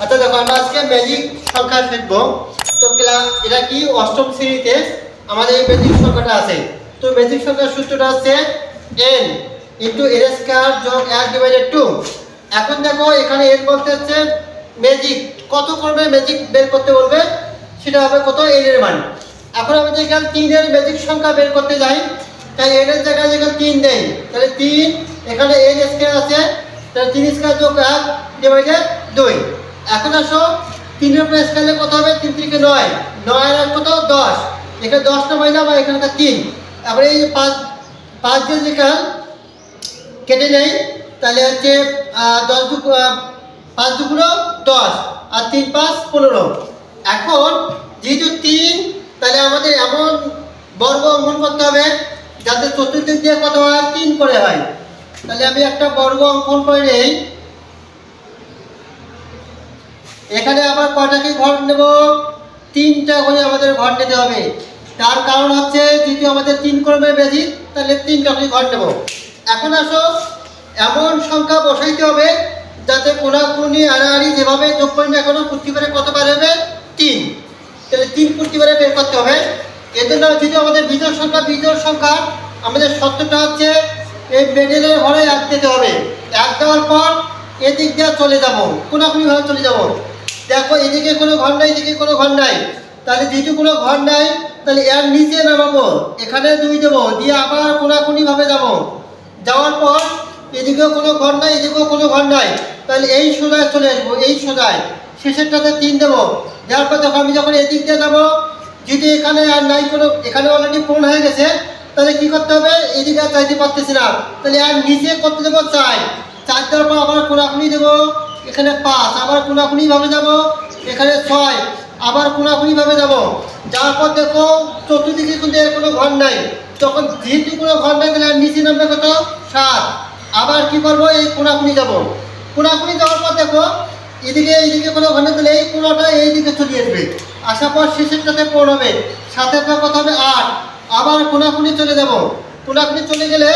আচ্ছা দেখো আমরা আজকে ম্যাজিক সংখ্যা শিখব। তো এটা কি অষ্টম শ্রেণীতে আমাদের এই ম্যাজিক সংখ্যাটা আছে। তো ম্যাজিক সংখ্যার সূত্রটা হচ্ছে n * n² + 1/2। এখন দেখো এখানে n বলতে হচ্ছে ম্যাজিক কত করবে, ম্যাজিক বের করতে বলবে, সেটা হবে কত n এর মান। এখন আমি যদি এখানে 3 এর ম্যাজিক সংখ্যা বের করতে যাই, তাই n এর জায়গায় যখন 3 দেই তাহলে 3, এখানে n² আছে, তাহলে 3² + 1/2। এখন আসো 3 এর উপরে স্কেলে কত হবে, 3 × 9, 9 আর কত 10, এখানে 10 নামাইলাম আর এখানে 3। এখন এই 5 দিয়ে যেখানে কেটে নেই তাহলে হচ্ছে 5 দুগুণো 10 আর 3 × 5 = 15। এখন যেহেতু 3, তাহলে আমাদের এমন বর্গ অঙ্কন করতে হবে যাতে চতুর্দিক দিয়ে কত হয় 3 করে হয়। তাহলে আমি একটা বর্গ অঙ্কন করে নেই। এখানে আবার কয়টাকে ঘর নেব, 3টা করে আমাদের ঘর নিতে হবে। তার কারণ হচ্ছে যদি আমাদের 3 ক্রমের ম্যাজিক, তাহলে 3টা করে ঘর নেব। এখন আসো এমন সংখ্যা বসাইতে হবে যাতে কোনাকুনি আড়াআড়ি যেভাবে যোগ করি না কেন প্রতি করে কতবার হবে 3, তাহলে 3 প্রতিবারে বের করতে হবে। এর জন্য যদি আমাদের বিজোড় সংখ্যা আমাদের শর্তটা হচ্ছে এই মিডলের ঘরে 1 দিতে হবে। 1 দেওয়ার পর এদিক দিয়ে চলে যাব, কোনাকুনি ভাবে চলে যাব। দেখো এদিকে কোনো ঘর নাই, এদিকে কোনো ঘর নাই, তাহলে যেহেতু কোনো ঘর নাই তাহলে এর নিচে নামাবো, এখানে 2 দেবো, দিয়ে আবার কোনাকুনি ভাবে যাব। যাওয়ার পর এদিকেও কোনো ঘর নাই, এদিকেও কোনো ঘর নাই, তাহলে এই সোজায় চলে আসবো, এই সোজায় শেষেরটাতে 3 দেবো। দেওয়ার পর দেখো আমি যখন এদিক দিয়ে যাবো, যদি এখানে আর নাই কোনো, এখানে অলরেডি পূর্ণ হয়ে গেছে, তাহলে কি করতে হবে, এদিকে আর চাইতে পারতেছি না, তাহলে আর নিচে করতে দেবো 4 দেওয়ার পর আবার কোনাকুনি দেবো, এখানে 5, আবার কোনাকুনি ভাবে যাব, এখানে 6, আবার কোনাকুনি ভাবে যাব। যাওয়ার পর দেখো চতুর্দিকে কিন্তু এর কোনো ঘর নাই, তখন যেহেতু কোনো ঘর নাই তাহলে নিচে নামবে কত 7। আবার কি করবো, এই কোনাকুনি যাব, কোনাকুনি যাওয়ার পর দেখো এইদিকে কোনো ঘর নেই, তাহলে এই কোনাটা এইদিকে চলে আসবে, আসার পর শেষেরটাতে পড়বে, 7 পর কত হবে 8। আবার কোনাকুনি চলে যাব, কোনাকুনি চলে গেলে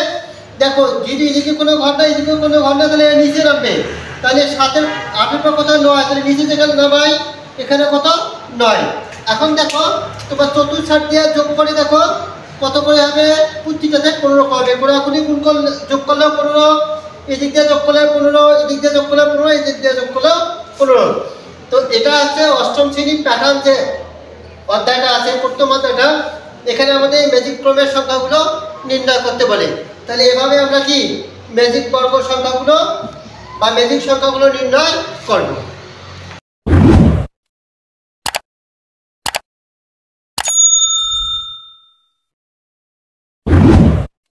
দেখো যদি এদিকে কোনো ঘর নাই, এদিকে কোনো ঘর নাই, তাহলে নিচে নামবে, তাহলে 7 8 পর কত 9, তাহলে নিচে যেখানে নামাই এখানে কত 9। এখন দেখো তোমার চতুর্থ সার দিয়ে যোগ করে দেখো কত করে হবে, প্রতিটাতে 15 হবে। কোনাকুনি গুণ করলে যোগ করলেও 15, এদিক দিয়ে যোগ করলে 15, এদিক দিয়ে যোগ করলে 15, এদিক দিয়ে যোগ করলেও 15। তো এটা হচ্ছে অষ্টম শ্রেণীর প্যাটার্ন যে অধ্যায়টা আছে, প্রথম অধ্যায়টা, এখানে আমাদের ম্যাজিক ক্রমের সংখ্যাগুলো নির্ণয় করতে বলে। তাহলে এভাবে আমরা কি ম্যাজিক বর্গ সংখ্যাগুলো বা ম্যাজিক সংখ্যাগুলো নির্ণয় করব।